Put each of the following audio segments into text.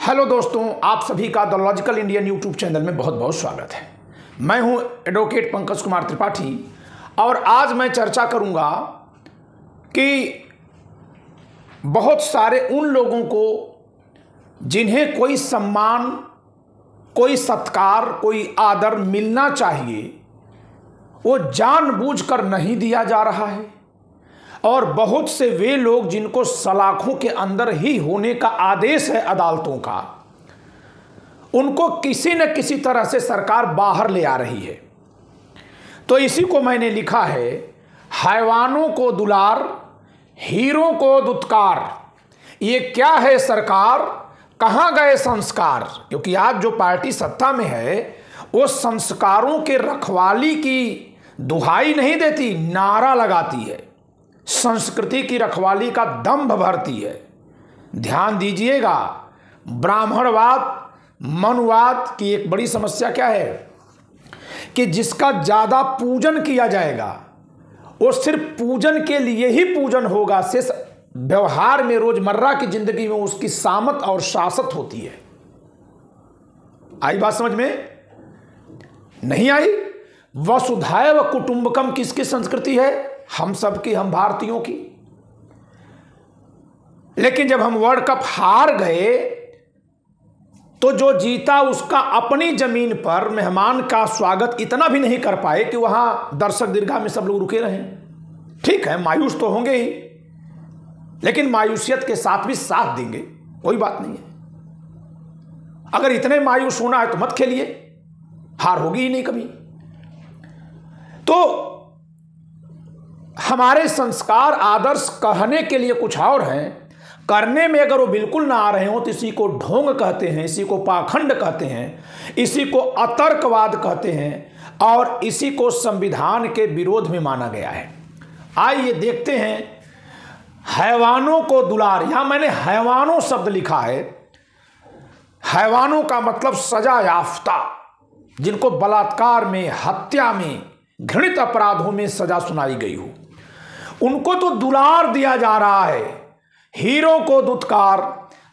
Hello दोस्तों, आप सभी का the logical Indian YouTube channel में बहुत बहुत स्वागत है। मैं हूं एडवोकेट पंकज कुमार त्रिपाठी और आज मैं चर्चा करूंगा कि बहुत सारे उन लोगों को जिन्हें कोई सम्मान, कोई सत्कार, कोई आदर मिलना चाहिए, वो जानबूझकर नहीं दिया जा रहा है। और बहुत से वे लोग जिनको सलाखों के अंदर ही होने का आदेश है अदालतों का, उनको किसी न किसी तरह से सरकार बाहर ले आ रही है। तो इसी को मैंने लिखा है, हैवानों को दुलार, हीरों को दुत्कार। ये क्या है सरकार, कहाँ गए संस्कार? क्योंकि आज जो पार्टी सत्ता में है वो संस्कारों के रखवाली की दुहाई नहीं देती, नारा लगाती है, संस्कृति की रखवाली का दंभ भरती है। ध्यान दीजिएगा, ब्राह्मणवाद, मनुवाद की एक बड़ी समस्या क्या है कि जिसका ज़्यादा पूजन किया जाएगा वो सिर्फ पूजन के लिए ही पूजन होगा, शेष व्यवहार में, रोजमर्रा की जिंदगी में उसकी सामत और शासत होती है। आई बात समझ में? नहीं आई? वसुधैव कुटुंबकम किसकी संस्कृति है? हम सबकी, हम भारतीयों की। लेकिन जब हम वर्ल्ड कप हार गए तो जो जीता उसका अपनी जमीन पर मेहमान का स्वागत इतना भी नहीं कर पाए कि वहां दर्शक दीर्घा में सब लोग रुके रहे। ठीक है, मायूस तो होंगे ही, लेकिन मायूसियत के साथ भी साथ देंगे, कोई बात नहीं है। अगर इतने मायूस होना है तो मत खेलिए, हार होगी ही नहीं कभी। तो हमारे संस्कार, आदर्श कहने के लिए कुछ और हैं, करने में अगर वो बिल्कुल ना आ रहे हो तो इसी को ढोंग कहते हैं, इसी को पाखंड कहते हैं, इसी को अतर्कवाद कहते हैं और इसी को संविधान के विरोध में माना गया है। आइए देखते हैं, हैवानों को दुलार, यहां मैंने हैवानों शब्द लिखा है। हैवानों का मतलब सजा याफ्ता, जिनको बलात्कार में, हत्या में, घृणित अपराधों में सजा सुनाई गई हो, उनको तो दुलार दिया जा रहा है। हीरो को दुत्कार।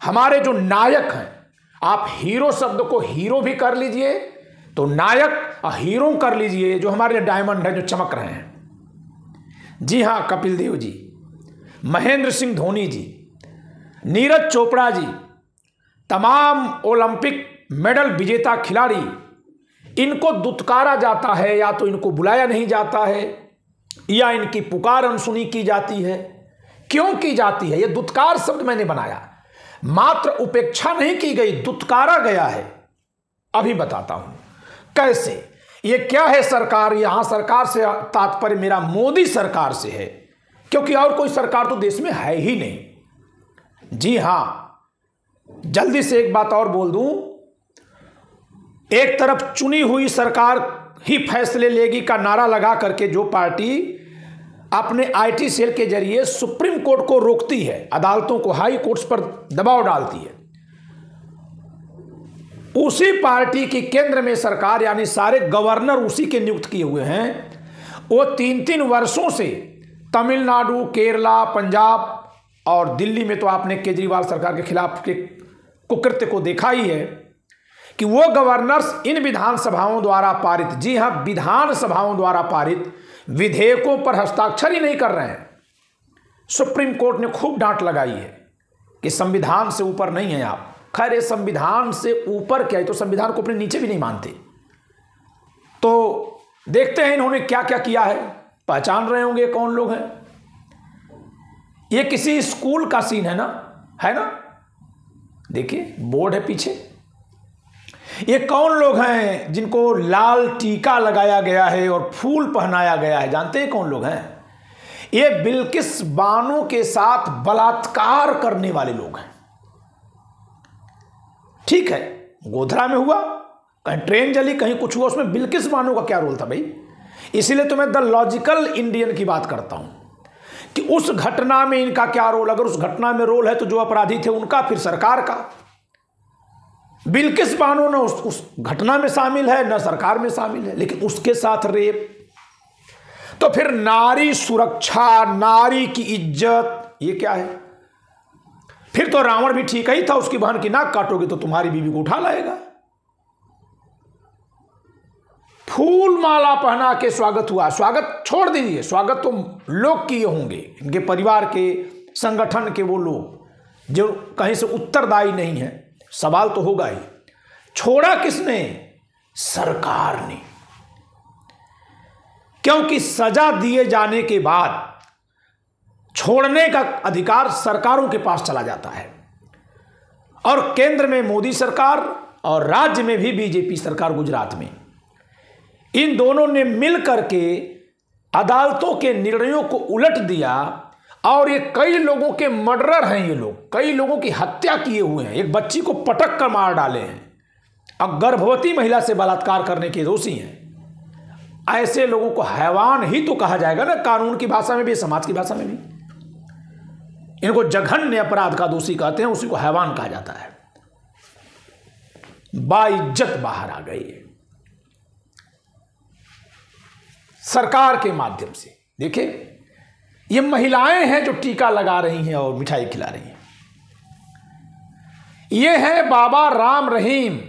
हमारे जो नायक हैं, आप हीरो शब्द को हीरो भी कर लीजिए तो नायक और हीरो कर लीजिए, जो हमारे डायमंड है, जो चमक रहे हैं। जी हाँ, कपिल देव जी, महेंद्र सिंह धोनी जी, नीरज चोपड़ा जी, तमाम ओलंपिक मेडल विजेता खिलाड़ी, इनको दुत्कारा जाता है, या तो इनको बुलाया नहीं जाता है या इनकी पुकार अनसुनी की जाती है। क्यों की जाती है? ये दुत्कार शब्द मैंने बनाया, मात्र उपेक्षा नहीं की गई, दुत्कारा गया है। अभी बताता हूं कैसे। ये क्या है सरकार? यहां सरकार से तात्पर्य मेरा मोदी सरकार से है, क्योंकि और कोई सरकार तो देश में है ही नहीं। जी हां, जल्दी से एक बात और बोल दूं, एक तरफ चुनी हुई सरकार ही फैसले लेगी का नारा लगा करके जो पार्टी अपने आईटी सेल के जरिए सुप्रीम कोर्ट को रोकती है, अदालतों को, हाई कोर्ट्स पर दबाव डालती है, उसी पार्टी की केंद्र में सरकार, यानी सारे गवर्नर उसी के नियुक्त किए हुए हैं। वो 3-3 वर्षों से तमिलनाडु, केरला, पंजाब और दिल्ली में तो आपने केजरीवाल सरकार के खिलाफ के कुकृत्य को देखा ही है कि वो गवर्नर्स इन विधानसभाओं द्वारा पारित, जी हां, विधानसभाओं द्वारा पारित विधेयकों पर हस्ताक्षर ही नहीं कर रहे हैं। सुप्रीम कोर्ट ने खूब डांट लगाई है कि संविधान से ऊपर नहीं है आप। खैर, ये संविधान से ऊपर क्या है, तो संविधान को अपने नीचे भी नहीं मानते। तो देखते हैं इन्होंने क्या क्या किया है। पहचान रहे होंगे कौन लोग हैं। ये किसी स्कूल का सीन है ना? देखिए, बोर्ड है पीछे। ये कौन लोग हैं जिनको लाल टीका लगाया गया है और फूल पहनाया गया है? जानते हैं कौन लोग हैं? ये बिल्किस बानो के साथ बलात्कार करने वाले लोग हैं। ठीक है, गोधरा में हुआ, कहीं ट्रेन जली, कहीं कुछ हुआ, उसमें बिल्किस बानो का क्या रोल था भाई? इसीलिए तो मैं द लॉजिकल इंडियन की बात करता हूं कि उस घटना में इनका क्या रोल। अगर उस घटना में रोल है तो जो अपराधी थे उनका, फिर सरकार का। बिल्किस बानो न उस घटना में शामिल है, न सरकार में शामिल है, लेकिन उसके साथ रेप। तो फिर नारी सुरक्षा, नारी की इज्जत, ये क्या है? फिर तो रावण भी ठीक ही था, उसकी बहन की नाक काटोगे तो तुम्हारी बीवी को उठा लाएगा। फूल माला पहना के स्वागत हुआ। स्वागत छोड़ दीजिए, स्वागत तो लोग किए होंगे, इनके परिवार के, संगठन के वो लोग जो कहीं से उत्तरदायी नहीं है, सवाल तो होगा ही। छोड़ा किसने? सरकार ने। क्योंकि सजा दिए जाने के बाद छोड़ने का अधिकार सरकारों के पास चला जाता है, और केंद्र में मोदी सरकार और राज्य में भी बीजेपी सरकार गुजरात में, इन दोनों ने मिल करके अदालतों के निर्णयों को उलट दिया। और ये कई लोगों के मर्डरर हैं, ये लोग कई लोगों की हत्या किए हुए हैं, एक बच्ची को पटक कर मार डाले हैं, अब गर्भवती महिला से बलात्कार करने के दोषी हैं। ऐसे लोगों को हैवान ही तो कहा जाएगा ना, कानून की भाषा में भी, समाज की भाषा में भी। इनको जघन्य अपराध का दोषी कहते हैं, उसी को हैवान कहा जाता है। बाइज्जत बाहर आ गई है सरकार के माध्यम से। देखिए, ये महिलाएं हैं जो टीका लगा रही हैं और मिठाई खिला रही हैं। ये है बाबा राम रहीम,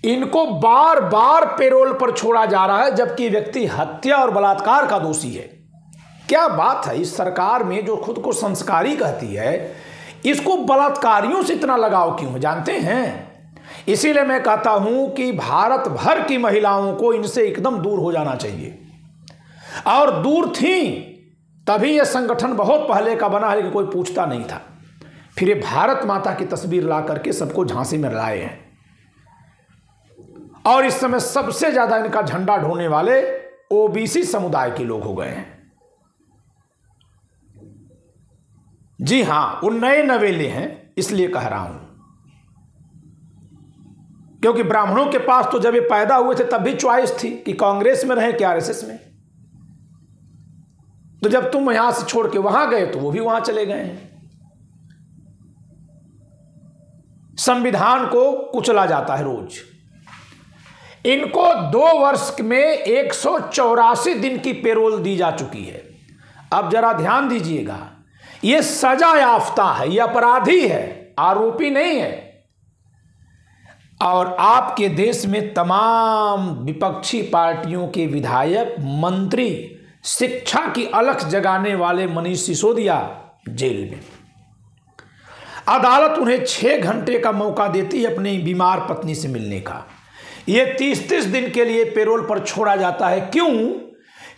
इनको बार बार पेरोल पर छोड़ा जा रहा है, जबकि व्यक्ति हत्या और बलात्कार का दोषी है। क्या बात है, इस सरकार में जो खुद को संस्कारी कहती है, इसको बलात्कारियों से इतना लगाव क्यों है, जानते हैं? इसीलिए मैं कहता हूं कि भारत भर की महिलाओं को इनसे एकदम दूर हो जाना चाहिए। और दूर थी तभी यह संगठन बहुत पहले का बना है, लेकिन कोई पूछता नहीं था। फिर ये भारत माता की तस्वीर ला करके सबको झांसे में लाए हैं, और इस समय सबसे ज्यादा इनका झंडा ढोने वाले ओबीसी समुदाय के लोग हो गए हैं। जी हां, वो नए नवेले हैं, इसलिए कह रहा हूं, क्योंकि ब्राह्मणों के पास तो जब ये पैदा हुए थे तब भी चॉइस थी कि कांग्रेस में रहे कि आरएसएस में। तो जब तुम यहां से छोड़ के वहां गए तो वो भी वहां चले गए हैं। संविधान को कुचला जाता है रोज। इनको 2 वर्ष में 184 दिन की पेरोल दी जा चुकी है। अब जरा ध्यान दीजिएगा, ये सजा याफ्ता है, ये अपराधी है, आरोपी नहीं है। और आपके देश में तमाम विपक्षी पार्टियों के विधायक, मंत्री, शिक्षा की अलख जगाने वाले मनीष सिसोदिया जेल में। अदालत उन्हें 6 घंटे का मौका देती है अपनी बीमार पत्नी से मिलने का। ये 30-30 दिन के लिए पेरोल पर छोड़ा जाता है। क्यों?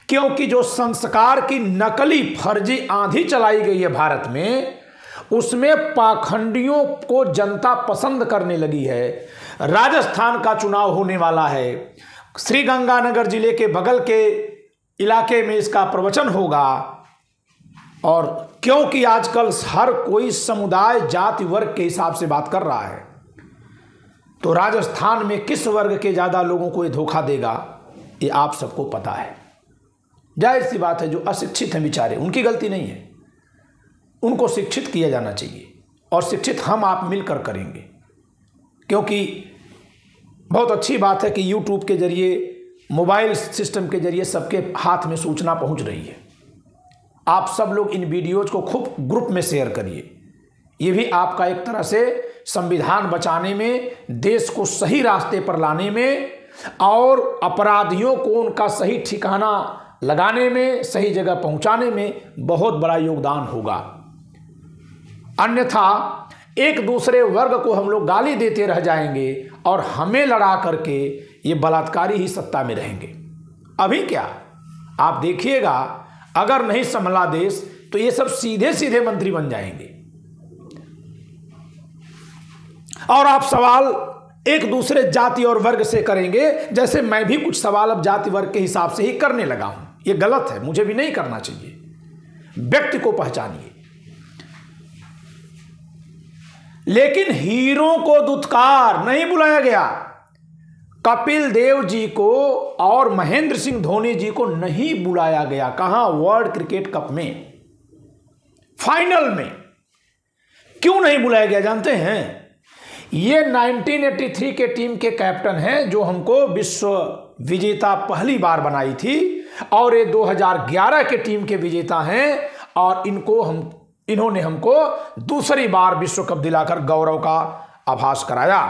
क्योंकि जो संस्कार की नकली फर्जी आंधी चलाई गई है भारत में, उसमें पाखंडियों को जनता पसंद करने लगी है। राजस्थान का चुनाव होने वाला है, श्रीगंगानगर जिले के बगल के इलाके में इसका प्रवचन होगा। और क्योंकि आजकल हर कोई समुदाय, जाति, वर्ग के हिसाब से बात कर रहा है, तो राजस्थान में किस वर्ग के ज़्यादा लोगों को ये धोखा देगा, ये आप सबको पता है। जाहिर सी बात है, जो अशिक्षित हैं बेचारे, उनकी गलती नहीं है, उनको शिक्षित किया जाना चाहिए, और शिक्षित हम आप मिलकर करेंगे। क्योंकि बहुत अच्छी बात है कि यूट्यूब के जरिए, मोबाइल सिस्टम के जरिए सबके हाथ में सूचना पहुंच रही है। आप सब लोग इन वीडियोज को खूब ग्रुप में शेयर करिए। ये भी आपका एक तरह से संविधान बचाने में, देश को सही रास्ते पर लाने में, और अपराधियों को उनका सही ठिकाना लगाने में, सही जगह पहुंचाने में बहुत बड़ा योगदान होगा। अन्यथा एक दूसरे वर्ग को हम लोग गाली देते रह जाएंगे और हमें लड़ा करके ये बलात्कारी ही सत्ता में रहेंगे। अभी क्या, आप देखिएगा, अगर नहीं संभला देश तो ये सब सीधे सीधे मंत्री बन जाएंगे। और आप सवाल एक दूसरे जाति और वर्ग से करेंगे, जैसे मैं भी कुछ सवाल अब जाति वर्ग के हिसाब से ही करने लगा हूं। ये गलत है, मुझे भी नहीं करना चाहिए। व्यक्ति को पहचानिए। लेकिन हीरो को दुत्कार नहीं बुलाया गया। कपिल देव जी को और महेंद्र सिंह धोनी जी को नहीं बुलाया गया। कहां? वर्ल्ड क्रिकेट कप में, फाइनल में। क्यों नहीं बुलाया गया जानते हैं? ये 1983 के टीम के कैप्टन हैं, जो हमको विश्व विजेता पहली बार बनाई थी, और ये 2011 के टीम के विजेता हैं, और इन्होंने हमको दूसरी बार विश्व कप दिलाकर गौरव का आभास कराया,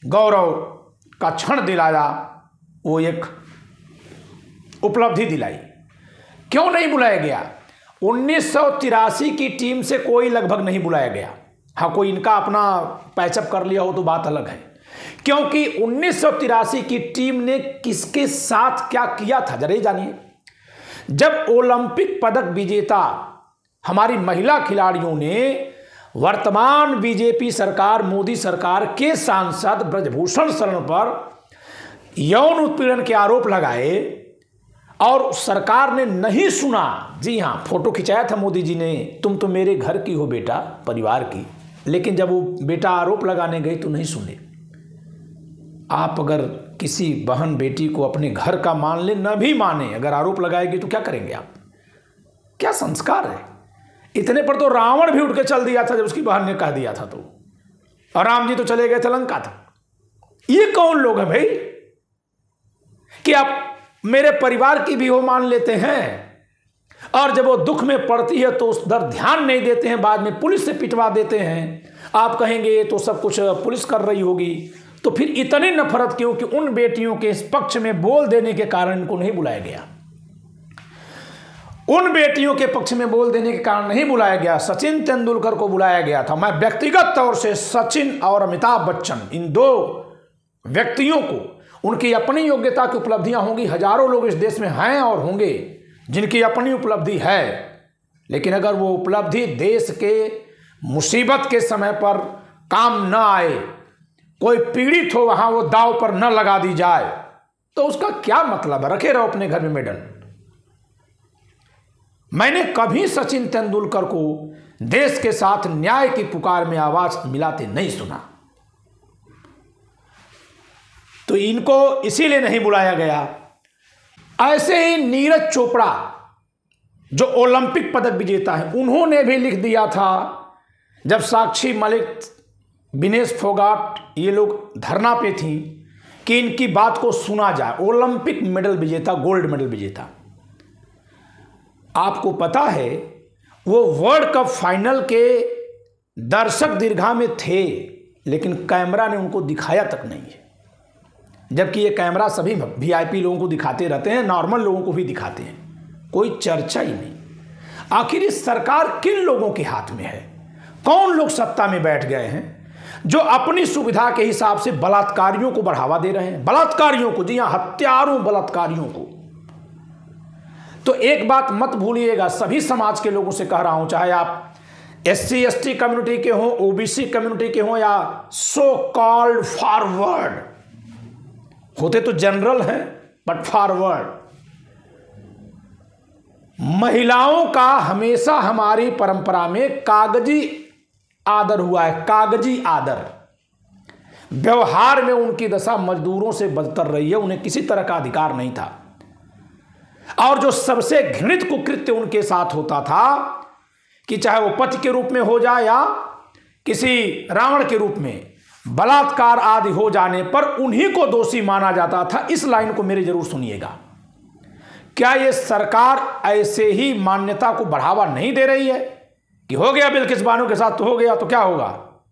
गौरव का क्षण दिलाया, वो एक उपलब्धि दिलाई। क्यों नहीं बुलाया गया? 1983 की टीम से कोई लगभग नहीं बुलाया गया। हाँ, कोई इनका अपना पैचअप कर लिया हो तो बात अलग है, क्योंकि 1983 की टीम ने किसके साथ क्या किया था जरा जानिए। जब ओलंपिक पदक विजेता हमारी महिला खिलाड़ियों ने वर्तमान बीजेपी सरकार, मोदी सरकार के सांसद ब्रजभूषण शरण पर यौन उत्पीड़न के आरोप लगाए और सरकार ने नहीं सुना, जी हाँ, फोटो खिंचाया था मोदी जी ने, तुम तो मेरे घर की हो बेटा, परिवार की, लेकिन जब वो बेटा आरोप लगाने गई तो नहीं सुने। आप अगर किसी बहन बेटी को अपने घर का मान ले, न भी माने, अगर आरोप लगाएगी तो क्या करेंगे आप? क्या संस्कार है? इतने पर तो रावण भी उठ के चल दिया था जब उसकी बहन ने कह दिया था तो, और राम जी तो चले गए थे लंका तक। ये कौन लोग हैं भाई कि आप मेरे परिवार की भी हो मान लेते हैं, और जब वो दुख में पड़ती है तो उस दर ध्यान नहीं देते हैं, बाद में पुलिस से पिटवा देते हैं। आप कहेंगे ये तो सब कुछ पुलिस कर रही होगी, तो फिर इतनी नफरत क्यों कि उन बेटियों के इस पक्ष में बोल देने के कारण इनको नहीं बुलाया गया? उन बेटियों के पक्ष में बोल देने के कारण नहीं बुलाया गया। सचिन तेंदुलकर को बुलाया गया था। मैं व्यक्तिगत तौर से सचिन और अमिताभ बच्चन, इन दो व्यक्तियों को, उनकी अपनी योग्यता की उपलब्धियां होंगी, हजारों लोग इस देश में हैं और होंगे जिनकी अपनी उपलब्धि है, लेकिन अगर वो उपलब्धि देश के मुसीबत के समय पर काम न आए, कोई पीड़ित हो वहां वो दाव पर न लगा दी जाए, तो उसका क्या मतलब है? रखे रहो अपने घर में मेडल। मैंने कभी सचिन तेंदुलकर को देश के साथ न्याय की पुकार में आवाज मिलाते नहीं सुना, तो इनको इसीलिए नहीं बुलाया गया। ऐसे ही नीरज चोपड़ा जो ओलंपिक पदक विजेता है, उन्होंने भी लिख दिया था जब साक्षी मलिक, विनेश फोगाट ये लोग धरना पे थी कि इनकी बात को सुना जाए। ओलंपिक मेडल विजेता, गोल्ड मेडल विजेता, आपको पता है वो वर्ल्ड कप फाइनल के दर्शक दीर्घा में थे, लेकिन कैमरा ने उनको दिखाया तक नहीं है, जबकि ये कैमरा सभी वीआईपी लोगों को दिखाते रहते हैं, नॉर्मल लोगों को भी दिखाते हैं, कोई चर्चा ही नहीं। आखिर इस सरकार किन लोगों के हाथ में है? कौन लोग सत्ता में बैठ गए हैं जो अपनी सुविधा के हिसाब से बलात्कारियों को बढ़ावा दे रहे हैं? बलात्कारियों को, जी हां, हत्यारों बलात्कारियों को। तो एक बात मत भूलिएगा, सभी समाज के लोगों से कह रहा हूं, चाहे आप SC ST कम्युनिटी के हो, OBC कम्युनिटी के हो, या सो कॉल्ड फॉरवर्ड, होते तो जनरल हैं बट फॉरवर्ड, महिलाओं का हमेशा हमारी परंपरा में कागजी आदर हुआ है, कागजी आदर। व्यवहार में उनकी दशा मजदूरों से बदतर रही है, उन्हें किसी तरह का अधिकार नहीं था। और जो सबसे घृणित कुकृत्य उनके साथ होता था कि चाहे वो पति के रूप में हो जाए या किसी रावण के रूप में, बलात्कार आदि हो जाने पर उन्हीं को दोषी माना जाता था। इस लाइन को मेरे जरूर सुनिएगा। क्या ये सरकार ऐसे ही मान्यता को बढ़ावा नहीं दे रही है कि हो गया बिल्किस बानो के साथ तो हो गया, तो क्या होगा,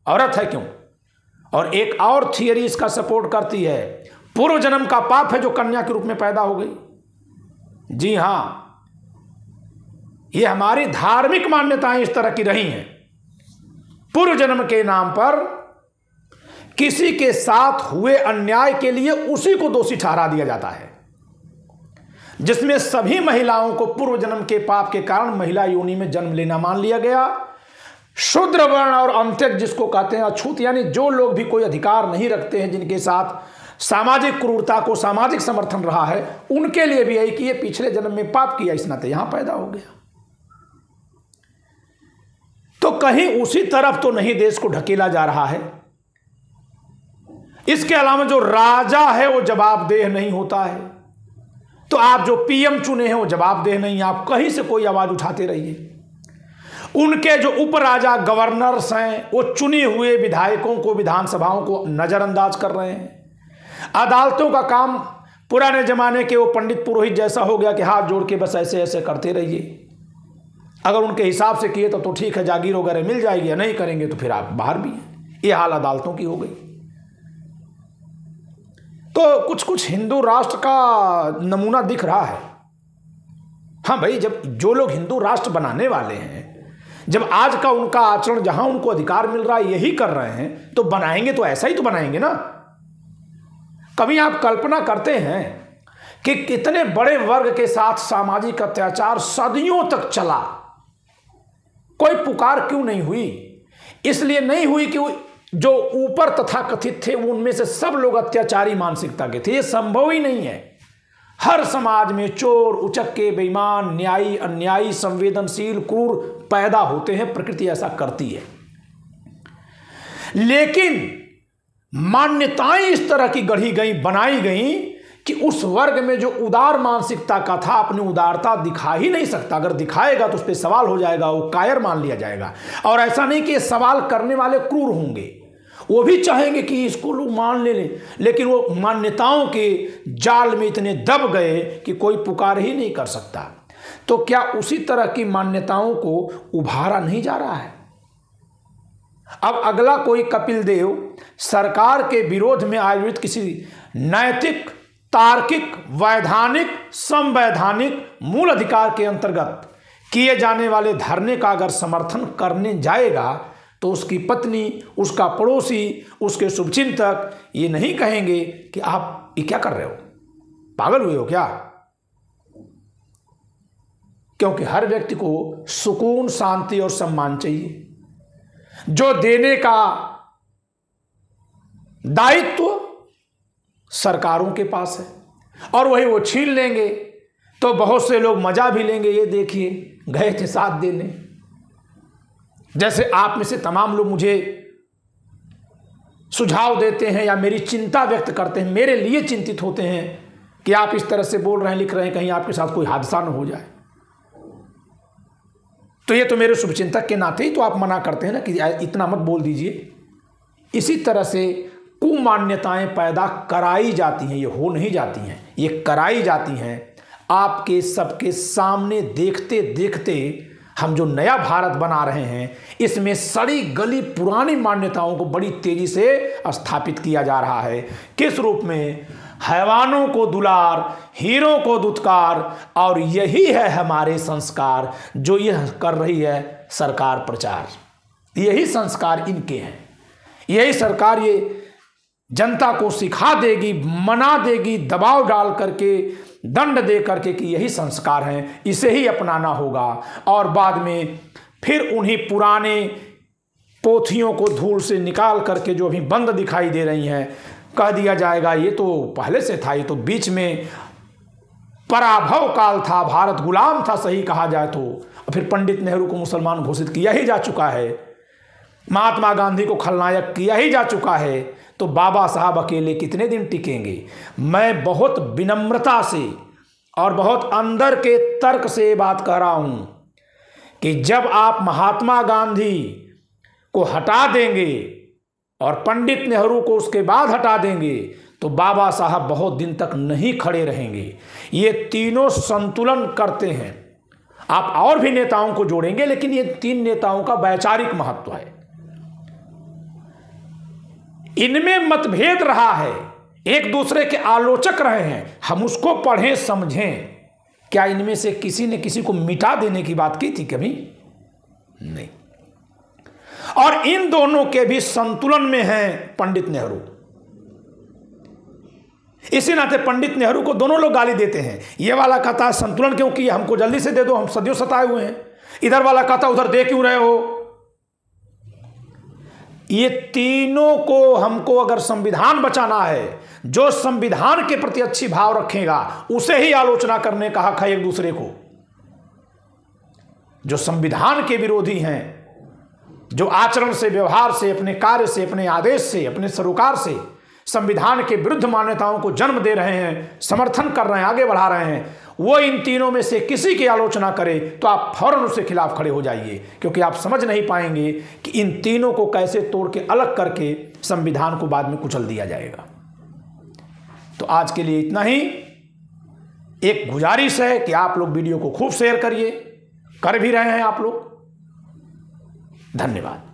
औरत है क्यों? और एक और थियरी इसका सपोर्ट करती है, पूर्व जन्म का पाप है जो कन्या के रूप में पैदा हो गई। जी हां, ये हमारी धार्मिक मान्यताएं इस तरह की रही हैं। पूर्व जन्म के नाम पर किसी के साथ हुए अन्याय के लिए उसी को दोषी ठहरा दिया जाता है, जिसमें सभी महिलाओं को पूर्व जन्म के पाप के कारण महिला योनि में जन्म लेना मान लिया गया। शूद्र वर्ण और अंत्यक जिसको कहते हैं, अछूत, यानी जो लोग भी कोई अधिकार नहीं रखते हैं, जिनके साथ सामाजिक क्रूरता को सामाजिक समर्थन रहा है, उनके लिए भी यही कि ये पिछले जन्म में पाप किया, इस नाते यहां पैदा हो गया। तो कहीं उसी तरफ तो नहीं देश को ढकेला जा रहा है? इसके अलावा जो राजा है वो जवाबदेह नहीं होता है, तो आप जो PM चुने हैं वो जवाबदेह नहीं, आप कहीं से कोई आवाज उठाते रहिए। उनके जो उपराजा गवर्नर्स हैं वो चुने हुए विधायकों को, विधानसभाओं को नजरअंदाज कर रहे हैं। अदालतों का काम पुराने जमाने के वो पंडित पुरोहित जैसा हो गया कि हाथ जोड़ के बस ऐसे ऐसे करते रहिए। अगर उनके हिसाब से किए तो ठीक है, जागीर वगैरह मिल जाएगी, या नहीं करेंगे तो फिर आप बाहर भी हैं। ये हाल अदालतों की हो गई। तो कुछ कुछ हिंदू राष्ट्र का नमूना दिख रहा है। हाँ भाई, जब जो लोग हिंदू राष्ट्र बनाने वाले हैं, जब आज का उनका आचरण, जहां उनको अधिकार मिल रहा है यही कर रहे हैं, तो बनाएंगे तो ऐसा ही तो बनाएंगे ना। कभी आप कल्पना करते हैं कि कितने बड़े वर्ग के साथ सामाजिक अत्याचार सदियों तक चला, कोई पुकार क्यों नहीं हुई? इसलिए नहीं हुई कि जो ऊपर तथाकथित थे उनमें से सब लोग अत्याचारी मानसिकता के थे। ये संभव ही नहीं है। हर समाज में चोर, उचक्के, बेईमान, न्यायी, अन्यायी, संवेदनशील, क्रूर पैदा होते हैं। प्रकृति ऐसा करती है। लेकिन मान्यताएं इस तरह की गढ़ी गई, बनाई गई कि उस वर्ग में जो उदार मानसिकता का था अपनी उदारता दिखा ही नहीं सकता। अगर दिखाएगा तो उस पर सवाल हो जाएगा, वो कायर मान लिया जाएगा। और ऐसा नहीं कि सवाल करने वाले क्रूर होंगे, वो भी चाहेंगे कि इसको लोग मान ले लें, लेकिन वो मान्यताओं के जाल में इतने दब गए कि कोई पुकार ही नहीं कर सकता। तो क्या उसी तरह की मान्यताओं को उभारा नहीं जा रहा है? अब अगला कोई कपिल देव सरकार के विरोध में आयोजित किसी नैतिक, तार्किक, वैधानिक, संवैधानिक मूल अधिकार के अंतर्गत किए जाने वाले धरने का अगर समर्थन करने जाएगा तो उसकी पत्नी, उसका पड़ोसी, उसके शुभचिंतक ये नहीं कहेंगे कि आप ये क्या कर रहे हो, पागल हुए हो क्या? क्योंकि हर व्यक्ति को सुकून, शांति और सम्मान चाहिए। जो देने का दायित्व सरकारों के पास है, और वही वो छीन लेंगे तो बहुत से लोग मजा भी लेंगे। ये देखिए, गए थे साथ देने। जैसे आप में से तमाम लोग मुझे सुझाव देते हैं या मेरी चिंता व्यक्त करते हैं, मेरे लिए चिंतित होते हैं कि आप इस तरह से बोल रहे हैं, लिख रहे हैं, कहीं आपके साथ कोई हादसा न हो जाए। तो ये तो मेरे शुभचिंतक के नाते ही तो आप मना करते हैं ना कि इतना मत बोल दीजिए। इसी तरह से कुमान्यताएं पैदा कराई जाती हैं, ये हो नहीं जाती हैं, ये कराई जाती हैं। आपके सबके सामने देखते देखते हम जो नया भारत बना रहे हैं, इसमें सड़ी गली पुरानी मान्यताओं को बड़ी तेजी से स्थापित किया जा रहा है। किस रूप में? हैवानों को दुलार, हीरों को दुत्कार, और यही है हमारे संस्कार जो यह कर रही है सरकार प्रचार। यही संस्कार इनके हैं। यही सरकार ये जनता को सिखा देगी, मना देगी, दबाव डाल करके, दंड दे करके कि यही संस्कार हैं, इसे ही अपनाना होगा। और बाद में फिर उन्हीं पुराने पोथियों को धूल से निकाल करके जो अभी बंद दिखाई दे रही हैं, कह दिया जाएगा ये तो पहले से था, ये तो बीच में पराभव काल था, भारत गुलाम था सही कहा जाए तो। फिर पंडित नेहरू को मुसलमान घोषित किया ही जा चुका है, महात्मा गांधी को खलनायक किया ही जा चुका है, तो बाबा साहब अकेले कितने दिन टिकेंगे? मैं बहुत विनम्रता से और बहुत अंदर के तर्क से बात कह रहा हूं कि जब आप महात्मा गांधी को हटा देंगे और पंडित नेहरू को उसके बाद हटा देंगे तो बाबा साहब बहुत दिन तक नहीं खड़े रहेंगे। ये तीनों संतुलन करते हैं। आप और भी नेताओं को जोड़ेंगे, लेकिन ये तीन नेताओं का वैचारिक महत्व है। इनमें मतभेद रहा है, एक दूसरे के आलोचक रहे हैं, हम उसको पढ़ें समझें। क्या इनमें से किसी ने किसी को मिटा देने की बात की थी कभी? नहीं। और इन दोनों के भी संतुलन में हैं पंडित नेहरू। इसी नाते पंडित नेहरू को दोनों लोग गाली देते हैं। ये वाला कहता है संतुलन क्यों किया, हमको जल्दी से दे दो, हम सदियों सताए हुए हैं। इधर वाला कहता उधर दे क्यों रहे हो। ये तीनों को हमको अगर संविधान बचाना है, जो संविधान के प्रति अच्छी भाव रखेगा उसे ही आलोचना करने का हक है एक दूसरे को। जो संविधान के विरोधी हैं, जो आचरण से, व्यवहार से, अपने कार्य से, अपने आदेश से, अपने सरोकार से संविधान के विरुद्ध मान्यताओं को जन्म दे रहे हैं, समर्थन कर रहे हैं, आगे बढ़ा रहे हैं, वो इन तीनों में से किसी की आलोचना करे तो आप फौरन उसके खिलाफ खड़े हो जाइए, क्योंकि आप समझ नहीं पाएंगे कि इन तीनों को कैसे तोड़ के अलग करके संविधान को बाद में कुचल दिया जाएगा। तो आज के लिए इतना ही। एक गुजारिश है कि आप लोग वीडियो को खूब शेयर करिए, कर भी रहे हैं आप लोग। धन्यवाद।